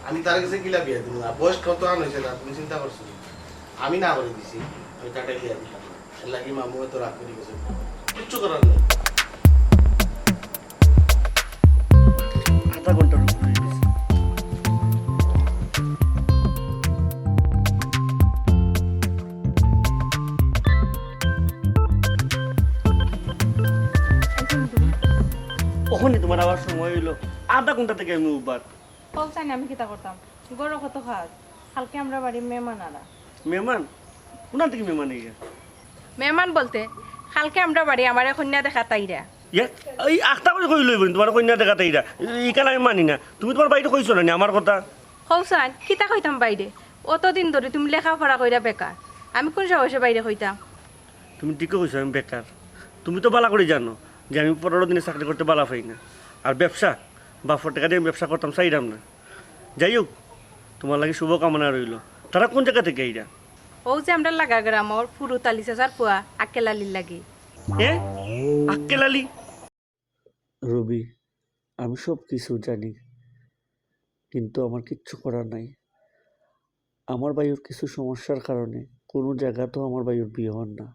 আমি তার কাছে কিলা বিয়া দিব না বয়স কত আন হয়েছে তার তুমি চিন্তা করছো আমি না করে দিছি আমি তাকে বিয়া দিতাম এর লাগি মামু তো রাগ করে গেছে কিচ্ছু করার নেই আধা ঘন্টার উপরে হয়ে গেছে। ওখানে তোমার আবার সময় হইলো আধা ঘন্টা থেকে আমি উবার বলছেন আমি কিতা করতাম গরো কত খাস কালকে আমরা বাড়ি মেহমান আরা মেহমান কোনার থেকে মেহমান এই মেহমান বলতে কালকে আমরা বাড়ি আমার কন্যা দেখা তাইরা এই আখটা করে কই লইব তোমার কন্যা দেখাতে এইটা এইখানে আমি মানি না তুমি তোমার বাড়িতে কইছো না আমার কথা হৌসান কিতা কইতাম বাইরে অতদিন ধরে তুমি লেখাপড়া কইরা বেকার আমি কোন সাহসে বাইরে কইতাম তুমি ঠিকই কইছো আমি বেকার তুমি তো বালা করে জানো যে আমি 15 দিনে চাকরি করতে বালা পাই না আর ব্যবসা বাপর টাকা দিয়ে ব্যবসা করতাম চাইলাম না যাই হোক তোমার লাগে শুভকামনা রইল তারা কোন জায়গা থেকে এইটা ও যে আমরা লাগা গ্রামর ফুরুতালি চাচার পুয়া আক্কেলালির লাগি। এ আক্কেলালি? রবি, আমি সব কিছু জানি, কিন্তু আমার কিচ্ছু করার নাই। আমার ভাইয়ের কিছু সমস্যার কারণে কোনো জায়গাতেও আমার ভাইয়ের বিয়ে হন না।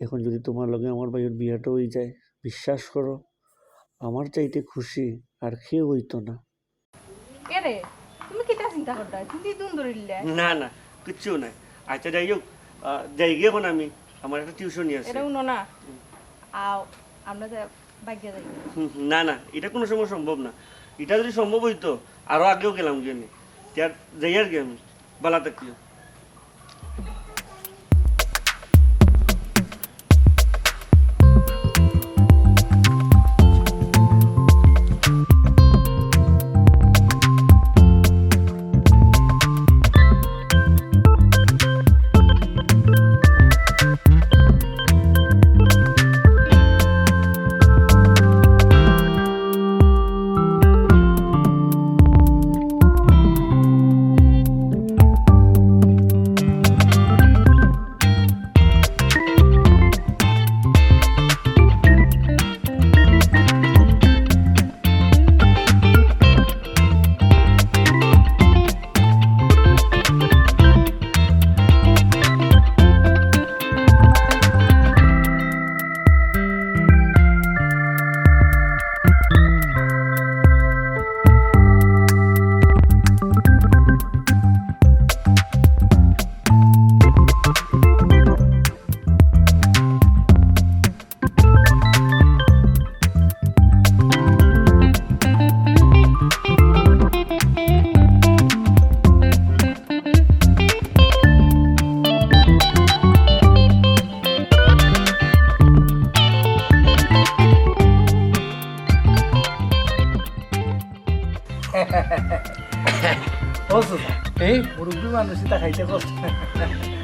এখন যদি তোমার লগে আমার ভাইয়ের বিয়েটা হয়ে যায়, বিশ্বাস করো আমার চাইতে খুশি আর কেউ হইতো না। এরে তুমি কিটা চিন্তা করতে তুমি দুন ধরিলে? না না, কিচ্ছু নাই। আচ্ছা যাই হোক, যাই গিয়ে এখন আমি আমার একটা টিউশনই আছে। এটা উনো না আও আমরা যে ভাগ্য যাই। না না, এটা কোনো সময় সম্ভব না। এটা যদি সম্ভব হইতো আরো আগেও গেলাম গিয়ে নি, যাই আর কি আমি বালা থাকলেও। এই মুরব্বী মানুষ তা খাইতে কষ্ট।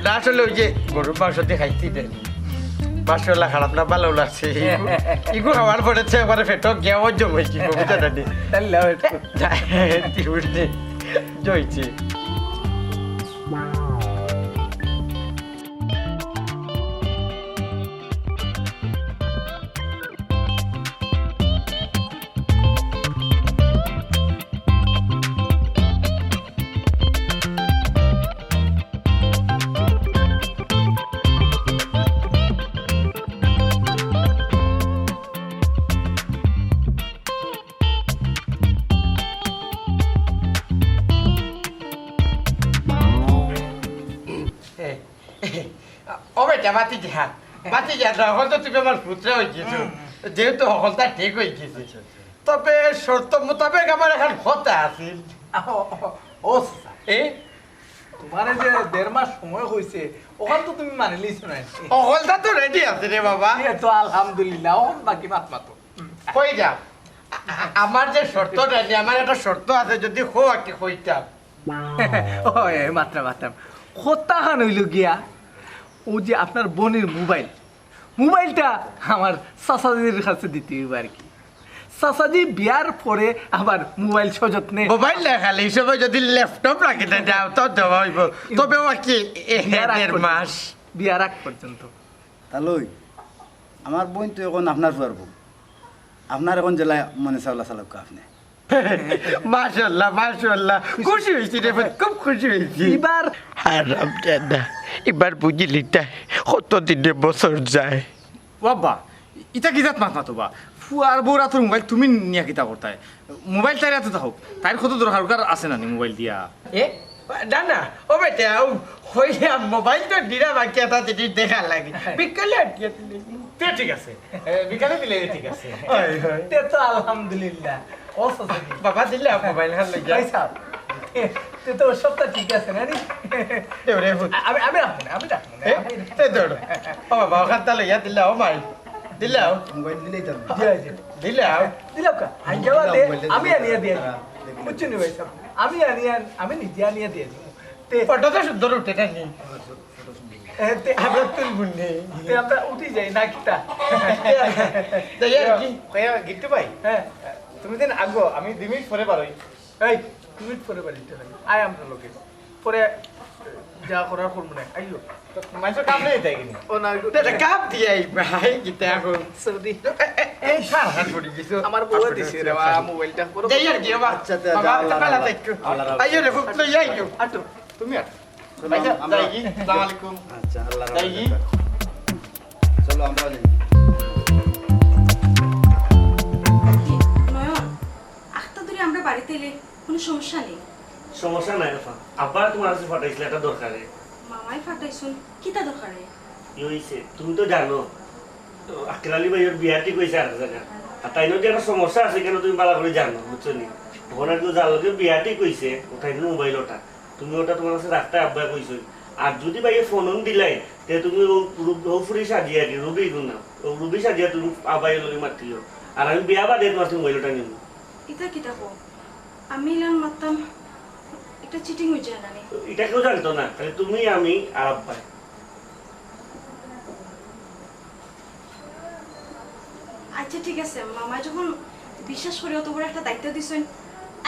না আসলে ওই যে গরুর মাংস দিয়ে খাইতে দেন মাসাল্লাহ খারাপ না ভালো লাগছে। ইগু খাওয়ার পরেছে একবারে ফেটক গেও জমেছি কবিতা দাদি জইছে। ও বেটা বাতি যা হল তো তুমি আমার পুত্র হয়ে গেছো, যেহেতু হলটা ঠিক হয়ে গেছে। তবে শর্ত মোতাবেক আমার এখন কথা আছিল। ও এই তোমার যে 1.5 মাস সময় হয়েছে ওখান তো তুমি মানে লিছো না? হলটা তো রেডি আছে রে বাবা। তো আলহামদুলিল্লাহ, ওখান বাকি মাতো কই যা আমার যে শর্ত রেডি, আমার একটা শর্ত আছে, যদি হো আর কি কইতাম। ও মাত্রা কথা হান হইল গিয়া ও যে আপনার বোনের মোবাইলটা আমার চাচাজির কাছে দিতে হইব আর কি। চাচাজি বিয়ার পরে আবার মোবাইল সযত্নে মোবাইল না খালি সবাই যদি ল্যাপটপ রাখি যাও তো দেওয়া হইব। তবে ও কি 1.5 মাস বিয়ার আগ পর্যন্ত। তাহলে আমার বোন তো এখন আপনার পারবো, আপনার এখন জেলায় মানে চাউলা চালক আপনি। মাশাআল্লাহ খুশি হয়েছি রে, খুব খুশি হয়েছি। এবার হারাম জাদা, এবার বুঝলি তাই কতদিনে বছর যায়। বাবা ইটা কিজাত মাতো বা ফুয়ার বউরা তোর মোবাইল তুমি নিয়া কিতা করতায়? মোবাইল তাই এত থাকুক, তাই কত দরকার আছে না মোবাইল দিয়া? এ না ও বেটা হইয়া মোবাইল তো দিরা বাকি এটা জিনিস দেখা লাগে বিকালে ঠিক আছে, বিকালে দিলে ঠিক আছে। তো আলহামদুলিল্লাহ। ও চাচাজি বাবা দিলে মোবাইল হার লই যাই সাহেব তো সবটা ঠিক আছে না? দেউরে ফুট আমি রাখবো না। এ দৌড় ও বাবা খাতা লইয়া দিলে ও মাই দিলাও মোবাইল দিলেই তো দিলাও দিলাম কা আইজাওয়া দে, আমি আনিয়ে দিয়ে বুঝছো নি ভাই সাহেব, আমি নিজে আনিয়ে দিয়ে তে ফটো তো সুন্দর উঠে থাকি তে আমরা তুলবুন নেই তে আমরা উঠি যাই না কিটা। গিট্টু ভাই, হ্যাঁ তুমি দিন আগো, আমি 2 মিনিট পরে বারোই। এই 2 মিনিট পরে বাড়িতে লাগে আয় আমরা লোকে পরে যা করার করবো না আইও মানুষের কাম নেই তাই কিনা ও না এটা কাপ দিয়ে ভাই গীতা এখন সৌদি এই হাত পড়ে গেছে আমার বউ দিছে রে বা মোবাইলটা করো যাই আর কি বাবা আচ্ছা, বাবা আল্লাহ পালা রাখা। দেখো আল্লাহ রাখা। আইও রে ফুক তো যাই তো আটো তুমি আর চলো, ভাইয়া আমরা- যাই কি আসসালামু আলাইকুম আচ্ছা আল্লাহ যাই কি চলো আমরা যাই নয়ন আখতা ধরে আমরা বাড়িতে এলে কোনো সমস্যা নেই সমস্যা নাই আফা আব্বা তোমার কাছে পাঠাইছিল একটা দরকারে মামাই ফাটাইছুন কিতা দরকারে কি হয়েছে তুমি তো জানো আক্কেলালি ভাইয়ের বিয়া ঠিক হয়েছে আর জায়গা আর তাই নদী একটা সমস্যা আছে কেন তুমি ভালো করে জানো বুঝছো নি ওখানে তো যার লোকের বিয়া ঠিক হয়েছে ওটাই মোবাইল ওটা তুমি ওটা তোমার কাছে রাখতে আব্বা কইছো আর যদি ভাইয়ে ফোন দিলাই তে তুমি ও ফুরি সাজিয়া দি রুবি গুনা ও রুবি সাজিয়া তুমি আব্বাই লগে মাতিও আর আমি বিয়া বাদে তোমার মোবাইলটা নিব ইতা কিতা কো আমি এলাম মাত্তাম এটা চিটিং হয়ে যায় না রে। এটা কেউ জানতো না খালি তুমি আমি আর আব্বাই আচ্ছা ঠিক আছে মামা যখন বিশ্বাস করে অত বড় একটা দায়িত্ব দিছেন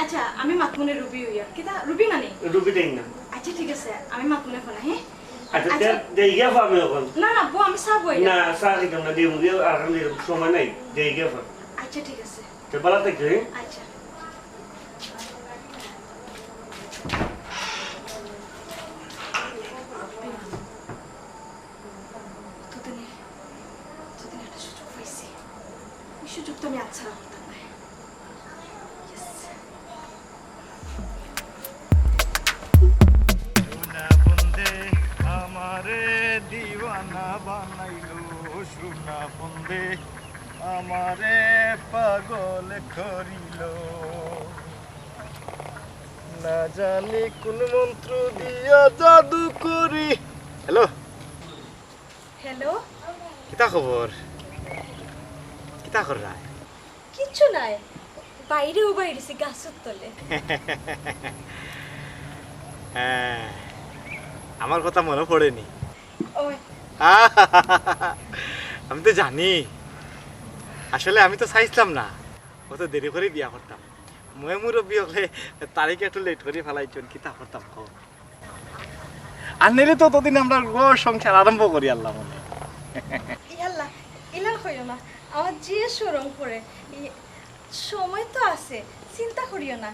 আচ্ছা আমি মাতমনে রুবি হইয়া কিতা রুবি না নেই রুবি দেই না আচ্ছা ঠিক আছে আমি মাতমনে ফোনা হ্যাঁ আচ্ছা দেই গিয়া পাবে এখন না না বউ আমি সাব হই না সারা দিতাম না দিয়ে মুগে আর সময় নাই দেই গিয়া পাবে আচ্ছা ঠিক আছে তো বলা থেকে আচ্ছা দুদিন একটা সুযোগ পাইছি এই সুযোগ তো আমি আচ্ছা করতাম না Yes. সোনা বন্দে আমারে দিওয়ানা বানাইলো সোনা বন্দে আমারে পাগল করিল না জানি কোন মন্ত্র দিয়া জাদু করি হ্যালো হ্যালো কিতা খবর কিতা কর রা কিচ্ছু নাই বাইরেও বাইরেছি গাছের তলে হ্যাঁ আমার কথা মনে পড়েনি ওই আমি তো জানি আসলে আমি তো চাইছিলাম না ও তো দেরি করে বিয়া করতাম মই মুরব্বী হলে তারিখে একটু লেট করে ফেলাইছেন কি তা করতাম কো আর নিলে তো ততদিন আমরা ঘর সংসার আরম্ভ করি আল্লাহ মনে ইয়াল্লা ইলাল হইও না আমার যে সরম করে সময় তো আছে চিন্তা করিও না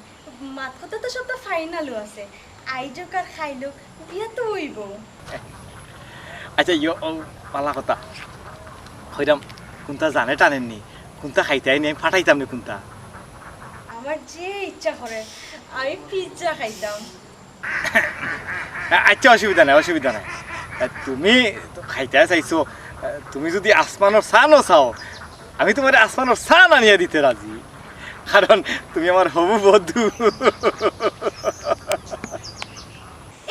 মাত কথা তো সব তো ফাইনালও আছে আইজক আর খাইলো বিয়া তো হইব আচ্ছা ইয় ও পালা কথা হইরাম কোনটা জানে টানেননি কোনটা খাইতে আইনি আমি ফাটাইতাম নি কোনটা আমার যে ইচ্ছা করে আমি পিৎজা খাইতাম আচ্ছা অসুবিধা নাই অসুবিধা নাই তুমি তো খাইতে চাইছো তুমি যদি আসমানোর সানও চাও আমি তোমার আসমানোর সান আনিয়ে দিতে রাজি কারণ তুমি আমার হবু বন্ধু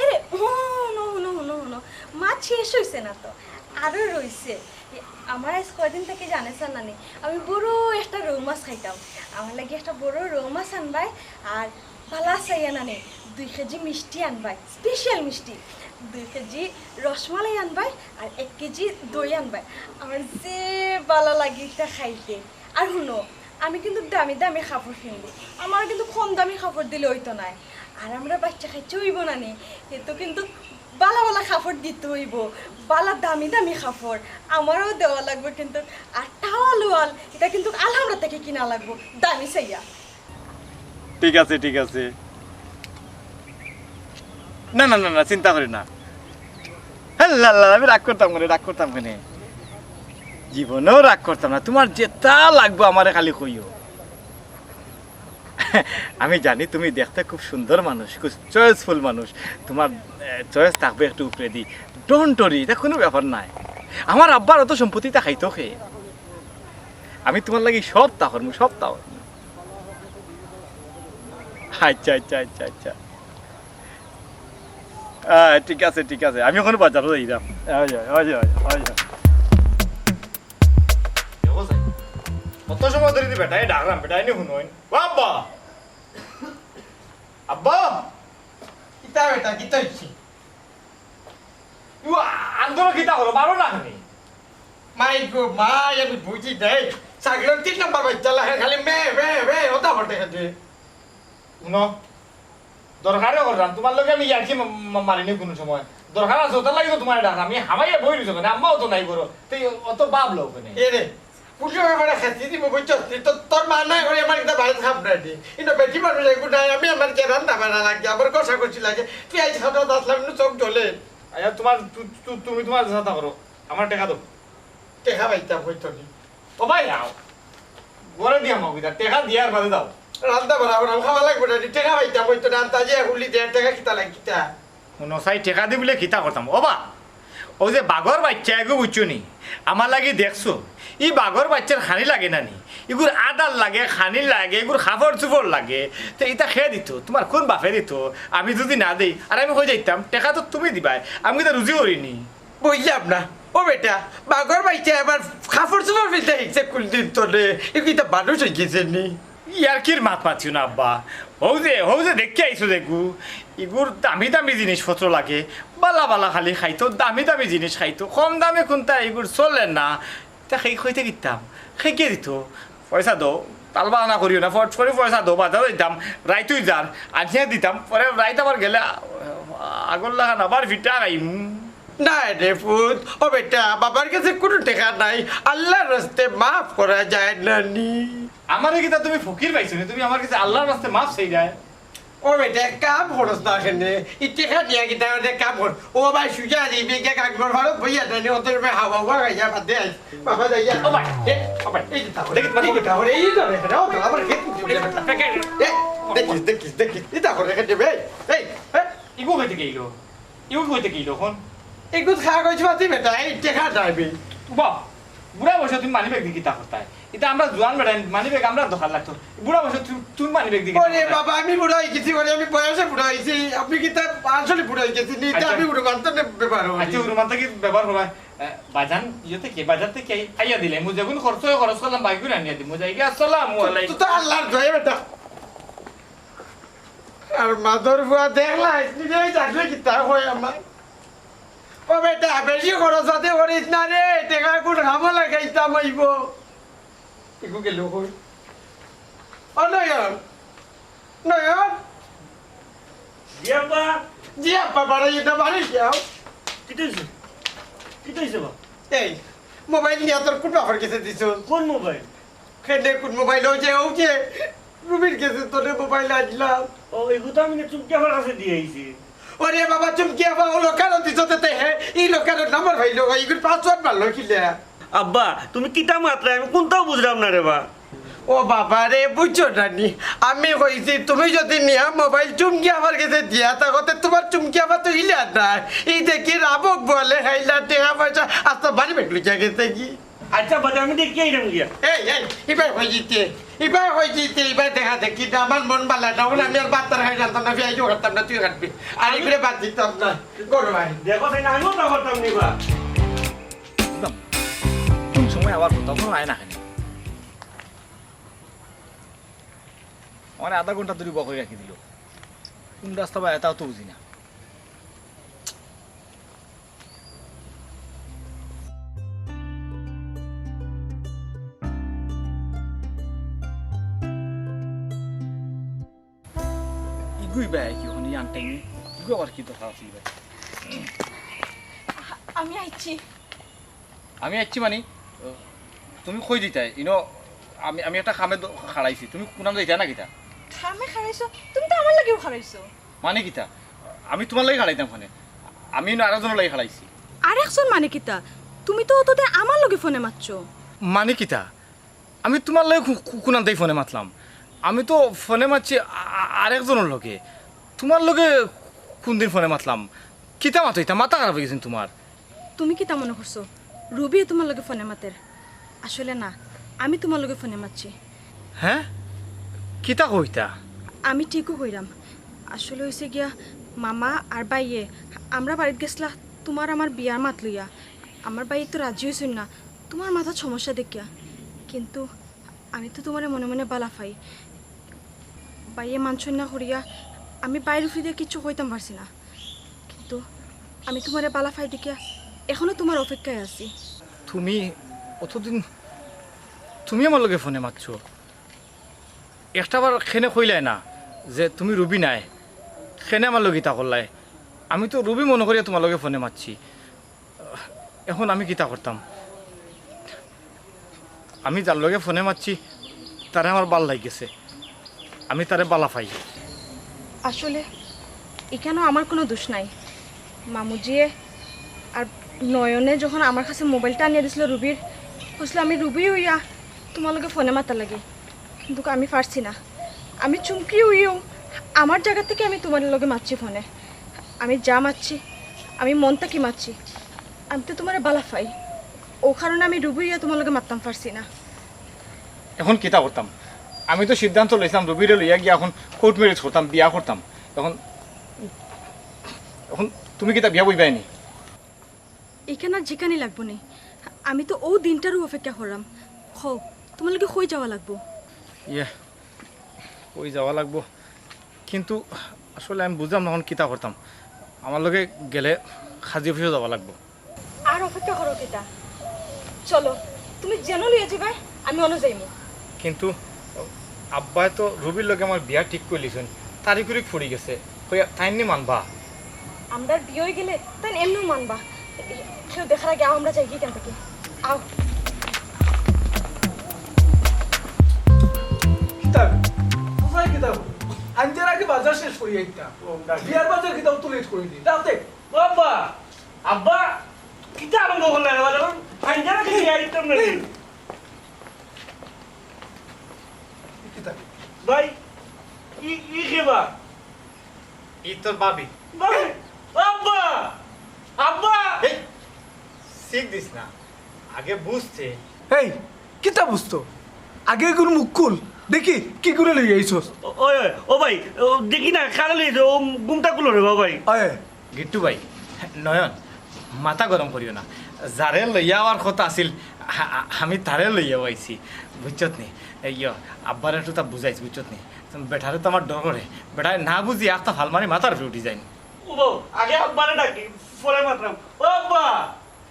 এরে হুনো হুনো হুনো হুনো মাছ শেষ হয়েছে না তো আরও রয়েছে আমার আজ কয়দিন থেকে জানেছ না নি আমি বড় একটা রৌ মাছ খাইতাম আমার লাগে একটা বড় রৌ মাছ আনবাই আর বালা চাইয়া না নি 2 কেজি মিষ্টি আনবাই স্পেশাল মিষ্টি 2 কেজি রসমালাই আনবাই আর 1 কেজি দই আনবাই আমার যে বালা লাগে এটা খাইতে আর শুনো আমি কিন্তু দামি দামি কাপড় কিনবো আমার কিন্তু কম দামি কাপড় দিলে হইতো না আর আমরা বাচ্চা খাইতে হইব না নি তো কিন্তু বালা বালা কাপড় দিতে হইব বালা দামি দামি কাপড় আমারও দেওয়া লাগবে কিন্তু আর টাওয়াল ওয়াল এটা কিন্তু আলহামরা থেকে কিনা লাগবো দামি চাইয়া ঠিক আছে ঠিক আছে না না না না চিন্তা করি না হ্যাঁ আমি রাগ করতাম কেন জীবনেও রাগ করতাম না তোমার যেটা লাগবে আমারে খালি কইও আমি জানি তুমি দেখতে খুব সুন্দর মানুষ খুব চয়েসফুল মানুষ তোমার চয়েস থাকবে একটু উপরে দি ডোন্ট ওরি এটা কোনো ব্যাপার নাই আমার আব্বার অত সম্পত্তিটা খাইতো খেয়ে আমি তোমার লাগি সব তাহরমু সব তাহর আচ্ছা আচ্ছা আচ্ছা আচ্ছা ঠিক আছে ঠিক আছে আমি ওখানে বাজারও যাইলাম কত সময় ধরে বেটাই ডাকলাম বেটাই নি শুনোই আব্বা আব্বা কিতা বেটা কিতা হইছি আন্দোলন কিতা হলো পারো না খানি মাই গো মাই আমি বুঝি দেই সাগরের 3 নাম্বার বাচ্চা লাগে খালি মে ওটা বটে খাতে শুনো দরকারে করলাম তোমার লগে আমি ইয়ার্কি মারিনি কোনো সময় দরকার আছে ওটা লাগে তোমার ডাক আমি হামাইয়া বই রইছো কেন আম্মাও তো নাই করো তুই অত বাপ লোক কেন এ রে পুজো আমার খাতি দিব বুঝছো তোর মা নাই করে আমার একটা ভাই খাব না দি ইনো বেটি মানুষ একটু নাই আমি আমার কে রান্না বান্না লাগে আবার কষা করছি লাগে তুই আজ খাওয়া আসলাম না চোখ জ্বলে আচ্ছা তোমার তুমি তোমার সাথে করো আমার টাকা দাও টেকা পাইতাম হইতো নি ও ভাই আও গরে দিয়া মাগি টাকা দিয়ার বাদে দাও রান্না বান্না খাওয়া লাগবে না টেকা পাইতাম হইতো না তাজি হুলি দেড় টাকা কিতা লাগে কিতা নসাই টাকা দি বলে খিতা করতাম ও বা ও যে বাঘর বাচ্চা এগো বুঝছো নি আমার লাগি দেখছো ই বাঘর বাচ্চার খানি লাগে না নি এগুর আদার লাগে খানি লাগে এগুর খাফর চুপড় লাগে তো এটা খেয়ে দিত তোমার কোন বাপে দিত আমি যদি না দেই আর আমি হয়ে যাইতাম টাকা তো তুমি দিবাই আমি তো রুজি করিনি বুঝলাম না ও বেটা বাঘর বাইতে আবার খাফর চুপড় ফেলতে হিসেব কুল দিন তো রে এগুলো মানুষ হয়ে গেছে নি ইয়ার কির মাত পাচ্ছি না আব্বা হৌ যে দেখে আইসো দেখু এগুর দামি দামি জিনিসপত্র লাগে বালা বালা খালি খাইতো দামি দামি জিনিস খাইতো কম দামে কোনটা এগুর চলে না তা সেই খাইতে কিতাম খেকে দিত পয়সা দো তাল বাহানা করিও না ফট করে পয়সা দো বাজার দিতাম রাইতুই যার আনিয়া দিতাম পরে রাইত আবার গেলে আগর লাগান আবার ভিটা খাইম না রে ফুট ও বেটা বাবার কাছে কোনো টাকা নাই আল্লাহর রাস্তে মাফ করা যায় না নি আমার কিতা তুমি ফকির পাইছো না তুমি আমার কাছে আল্লাহর রাস্তে মাফ চাই যায় ও বেটা কাম করস না এখানে ইটেখা নিয়ে গিয়ে তাহলে কাম কর ও ভাই সুজা দিবি কে কাজ কর ভালো বইয়া দেনি ওদের হাওয়া হাওয়া গাইয়া বাদে বাবা যাইয়া ও ভাই এই যে তাহলে দেখি তাহলে এই তো রে ও আবার খেত দেখিস এটা করে রেখে দেবে এই ইগো হইতে গেইলো এখন এগুলো খাওয়া গেছে বাতি বেটা এই টেকা যাইবি বাহ বুড়া বসে তুমি মানি ব্যাগ দিকে তা করতে এটা আমরা জোয়ান বেটা মানি ব্যাগ আমরা দরকার লাগতো বুড়া বসে তুমি মানি ব্যাগ দিকে ওরে বাবা আমি বুড়া হয়ে গেছি ওরে আমি বয়সে বুড়া হয়েছি আপনি কি তা আসলে বুড়া হয়ে গেছি নি আমি বুড়ো মানতে ব্যাপার আচ্ছা উরুমান থেকে ব্যবহার হলো বাজান ইয়ে থেকে বাজার থেকে আইয়া দিলে মুই যখন খরচ করলাম বাইক করে আনিয়া দিই মুই যাই আসসালামু আলাইকুম তো আল্লাহর দয়া বেটা আর মাদর বুয়া দেখলা নিজে থাকলে কি তা হয় আমার ও বেটা বেশি খরচাতে করিস না রে টেকা কোন খাবো লাগাইতাম হইব এগু গেল কই ও নয়ন নয়ন জি আপা বাড়ি এটা বাড়ি যাও কি হইছে বা এই মোবাইল নিয়ে তোর কোন বাবার কাছে দিছ কোন মোবাইল খেলে কোন মোবাইল হচ্ছে রুবির কাছে তোরে মোবাইল আনলাম ও এগু তো আমি চুমকি আমার কাছে দিয়ে আইছি ওরে বাবা চুমকি আবা ও লোকার দিছতে হে এই লোকার নাম্বার ভাইলো এইগুলো পাসওয়ার্ড মারলো কিলে আব্বা তুমি কিটা মাত্রা আমি কোনটাও বুঝলাম না রে বা ও বাবা রে বুঝছো নানি আমি কইছি তুমি যদি নিয়া মোবাইল চুমকি আমার কাছে দিয়া তাহলে তোমার চুমকি আবার তো হিলা না এই দেখি রাবক বলে হাইলা টেকা পয়সা আস্তে বাড়ি বেটলু জায়গাতে কি আচ্ছা বাজা আমি দেখি আইলাম গিয়া এই এবার হয়ে যেতে এবার দেখা দেখি আমার মন বালা না হলে আমি আর বাচ্চার খাই জানতাম না ফিয়াই করতাম না তুই কাটবি আর এগুলো বাদ দিতাম না করো ভাই দেখো তাই না আমিও তা করতাম নিবা কোন সময় আবার তখন আয় না খানি আমার আধা ঘন্টা ধরে বকরে রাখি দিল কোন রাস্তা বা এটাও তো বুঝি না ইগুই ভাই কি ওখানে আনটাইনি ইগু আবার কি দরকার আছে ভাই আমি আইছি আমি আইছি মানে তুমি কই দিতাই ইনো আমি একটা খামে খাড়াইছি তুমি কোনাম যাইতা না কিতা খামে খারাইছো তুমি তো আমার লাগেও খারাইছো মানে কিতা আমি তোমার লাগি খাড়াইতাম ফোনে আমি আরেকজনের লাগি খাড়াইছি আরেকজন মানে কিতা তুমি তো অততে আমার লগে ফোনে মারছো মানে কিতা আমি তোমার লগে কোনাম দেই ফোনে মাতলাম আমি তো ফোনে মারছি আরেকজনের লগে তোমার লগে কোন দিন ফোনে মাতলাম কিতা মাতইতা মাথা খারাপ হয়ে গেছেন তোমার তুমি কিতা মনে করছো রুবি তোমার লগে ফোনে মাতের আসলে না আমি তোমার লগে ফোনে মারছি হ্যাঁ কিতা কইতা আমি ঠিকও কইরাম আসলে হয়েছে গিয়া মামা আর বাইয়ে আমরা বাড়িতে গেছলা তোমার আমার বিয়ার মাত লইয়া আমার বাই তো রাজি হয়েছিল না তোমার মাথার সমস্যা দেখিয়া কিন্তু আমি তো তোমার মনে মনে বালা পাই বাইয়ে মানসই না করিয়া আমি বাইরে ফিরে কিছু কইতাম পারছি না কিন্তু আমি তোমার বালা পাই দেখিয়া এখনো তোমার অপেক্ষায় আছি তুমি অতদিন তুমি আমার লগে ফোনে মাতছো একটাবার খেনে কইলাই না যে তুমি রুবি নাই সেনে আমার লগে গীতা করলাই আমি তো রুবি মনে করিয়া তোমার লগে ফোনে মারছি এখন আমি গীতা করতাম আমি যার লগে ফোনে মারছি তারে আমার বাল লাগিয়েছে আমি তারে বালা পাই আসলে এখানেও আমার কোনো দোষ নাই মামুজিয়ে আর নয়নে যখন আমার কাছে মোবাইলটা আনিয়ে দিয়েছিল রুবির বুঝলো আমি রুবি হইয়া তোমার লগে ফোনে মারতে লাগে কিন্তু আমি পারছি না আমি চুমকি হইও আমার জায়গা থেকে আমি তোমার লগে মারছি ফোনে আমি যা মারছি আমি মনটা কি মারছি আমি তো তোমার বালা পাই ও কারণে আমি রুবি হইয়া তোমার লগে মারতাম পারছি না এখন কিতা করতাম আমি তো সিদ্ধান্ত লইছিলাম রুবিরে লইয়া গিয়া এখন কোর্ট ম্যারেজ করতাম বিয়া করতাম এখন এখন তুমি কিতা বিয়া বইবাইনি এখানে আর যেখানে লাগবো নি আমি তো ও দিনটারও অপেক্ষা করলাম হো তোমার লগে কই যাওয়া লাগবো ইয়ে ওই যাওয়া লাগবো কিন্তু আসলে আমি বুঝলাম না এখন কিতা করতাম আমার লগে গেলে হাজি অফিসে যাওয়া লাগবো আর অপেক্ষা করো কেটা চলো তুমি যেন লিয়ে যাবে আমি অন্য যাইমু কিন্তু আব্বাই তো রবির লগে আমার বিয়া ঠিক করে লিছেন তারিখুরিক ফুরি গেছে হইয়া তাইনি মানবা আমরা বিয়ে হয়ে গেলে তাই এমনিও মানবা কেউ দেখার আগে আমরা যাই গিয়ে কেন থেকে আও কিতাব কোথায় কিতাব আনজার আগে বাজার শেষ করি একটা বিয়ার বাজার কিতাব তো লেট করে দিই তাতে বাবা আব্বা কিতা আরম্ভ করলেন এবার ফাইন্ডারা কি আইটেম নাকি কিতাব ভাই ই কেবা ই তোর বাবি ভাই আব্বা আব্বা এই শিখ দিস না আগে বুঝতে এই কিতাব বুঝতো আগে গুর মুখ খুল দেখি কি করে লই আইছস ওই ও ভাই দেখি না কারা লইছে ও গুমটা কুলো রে ভাই আয় গিট্টু ভাই নয়ন মাথা গরম করিও না যারে লইয়া আমার কথা আছিল আমি তারে লইয়া আইছি বুঝছত নি ইয় আব্বার একটু তা বুঝাইছি বুঝছত নি বেটারে তো আমার ডর করে বেটারে না বুঝি একটা ভাল মারি মাথার উপরে উঠি যায়নি ও আগে আব্বারে ডাকি পরে মাত্রাম ও আব্বা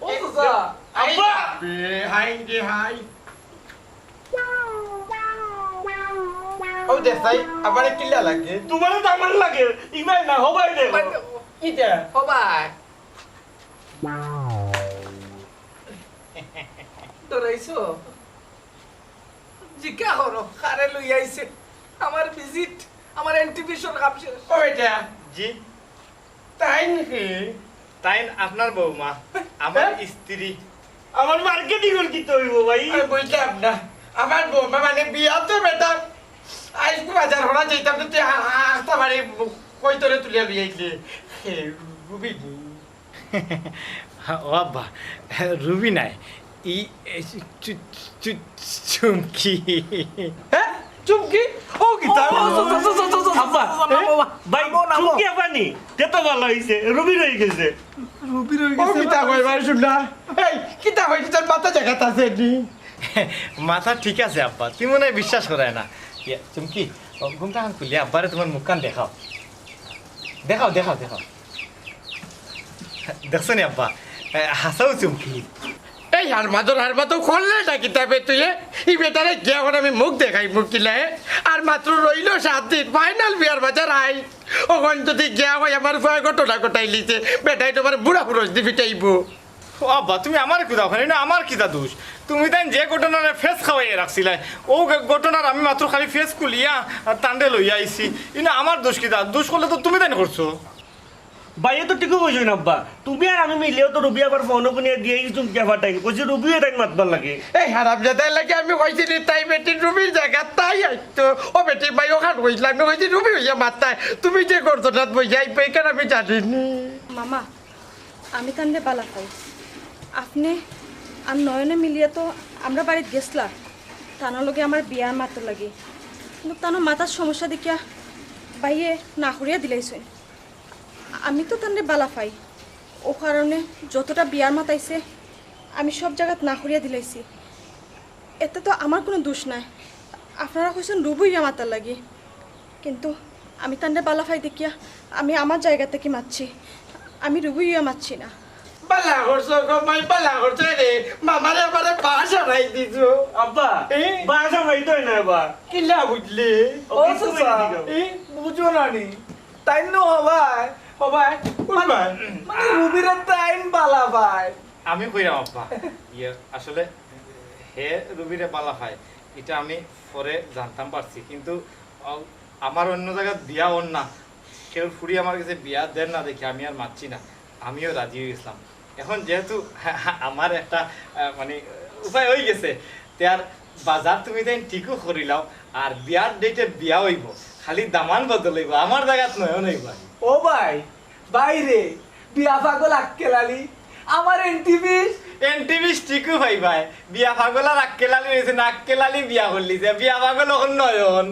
ও সুজা আব্বা হাই রে হাই ও দেখাই আবার কিলা লাগে তোমারও তো আমার লাগে ইমাই না হবাই দে কিটা হবাই ডরাইছো জিজ্ঞা করো কারে লই আইছে আমার ভিজিট আমার এন্টিভিশন কাম শেষ ও এটা জি তাই নাকি তাই আপনার বৌমা আমার স্ত্রী আমার মার্কেটিং এর কি তো হইব ভাই আমি বুঝলাম না আমার বৌমা মানে বিয়া তো বেটা আজকে বাজার হরা যেতাম তো তুই আস্তা বাড়ি কই তোরে তুলিয়া লই আইলি রুবি ও আব্বা রুবি নাই ই চুমকি হ্যাঁ চুমকি ও কিতাব আব্বা ভাই চুমকি আপানি কত ভালো হইছে রবি রই গেছে রুবি রই ও গেছে কিতা কইবার শুননা এই কিতা হইছে তোর মাথা জায়গাত আছে নি মাথা ঠিক আছে আব্বা তুমি মনে হয় বিশ্বাস করায় না চুমকি ঘুমটা খুলিয়া আব্বারে তোমার মুখখান দেখাও দেখাও দেখাও দেখাও দেখছো নি আব্বা হাসাও চুমকি এই আর মাতো খুললে না কিতাবে তুই এই বেটারে গিয়া এখন আমি মুখ দেখাই মুখ কিলে আর মাত্র রইল 7 দিন ফাইনাল বিয়ার বাজার আই ওখান যদি গিয়া হয় আমার ভয় ঘটনা ঘটাই লিছে বেটাই তোমার বুড়া পুরুষ দি ফিটাইব ও আব্বা তুমি আমার কি দাও না আমার কিতা দোষ তুমি তাই যে ঘটনার ফেস খাওয়াই রাখছিলে ও ঘটনার আমি মাত্র খালি ফেস খুলিয়া টান্ডে লইয়া আইছি ইনা আমার দোষ কিতা দোষ করলে তো তুমি তাই করছো ভাইয়ে তো ঠিকই কইছো না আব্বা তুমি আর আমি মিলিও তো রবি আবার ফোন কোনিয়া দিয়ে চুমকি আবার টাইম কইছে রবি টাইম মাতবার লাগে এই হারাম জাদাই লাগে আমি কইছি নি তাই বেটি রুবির জায়গা তাই আইতো ও বেটি ভাই ওখান কইছিলাম আমি কইছি রুবি হইয়া মাত্তাই তুমি যে ঘটনাত বইয়াই পেকেন আমি জানিনি মামা আমি তান্ডে বালা পাই আপনি আর নয়নে মিলিয়ে তো আমরা বাড়িতে গেছলা তানোর লগে আমার বিয়ার মাত্র লাগে কিন্তু তানোর মাথার সমস্যা দেখিয়া বাইয়ে না করিয়া দিলাইছে আমি তো তান্ডে বালা পাই ও কারণে যতটা বিয়ার মাতাইছে আমি সব জায়গাত না করিয়া দিলাইছি এতে তো আমার কোনো দোষ নাই আপনারা কইছেন রুবইয়া মাতার লাগে কিন্তু আমি তান্ডে বালা পাই দেখিয়া আমি আমার জায়গা থেকে মারছি আমি রুবইয়া মারছি না বালা করছো গমাই বালা করছো রে মামারে আমারে বাসা নাই দিছো আব্বা বাসা ভাই তো না আবার কিলা বুঝলি ও সুজা বুঝো না নি তাই নো হবাই হবাই মানে রুবিরে তাইন বালা ভাই আমি কইরাম আব্বা ইয়ে আসলে হে রুবিরে পালা খায় এটা আমি পরে জানতাম পারছি কিন্তু আমার অন্য জায়গায় বিয়া ওর না কেউ ফুরি আমার কাছে বিয়া দেন না দেখি আমি আর মানছি না আমিও রাজি হয়ে গেছিলাম এখন যেহেতু আমার একটা মানে উপায় হয়ে গেছে তার বাজার তুমি তাই ঠিকও করিলাও আর বিয়ার ডেটে বিয়া হইব খালি দামান বদল হইব আমার জায়গাত নয় নইব ও ভাই বাইরে বিয়া পাগল আক্কেলালি আমার এনটিভিস ঠিকও ভাই ভাই বিয়া পাগল আর আক্কেলালি হয়েছে না আক্কেলালি বিয়া করলি যে বিয়া পাগল এখন নয়ন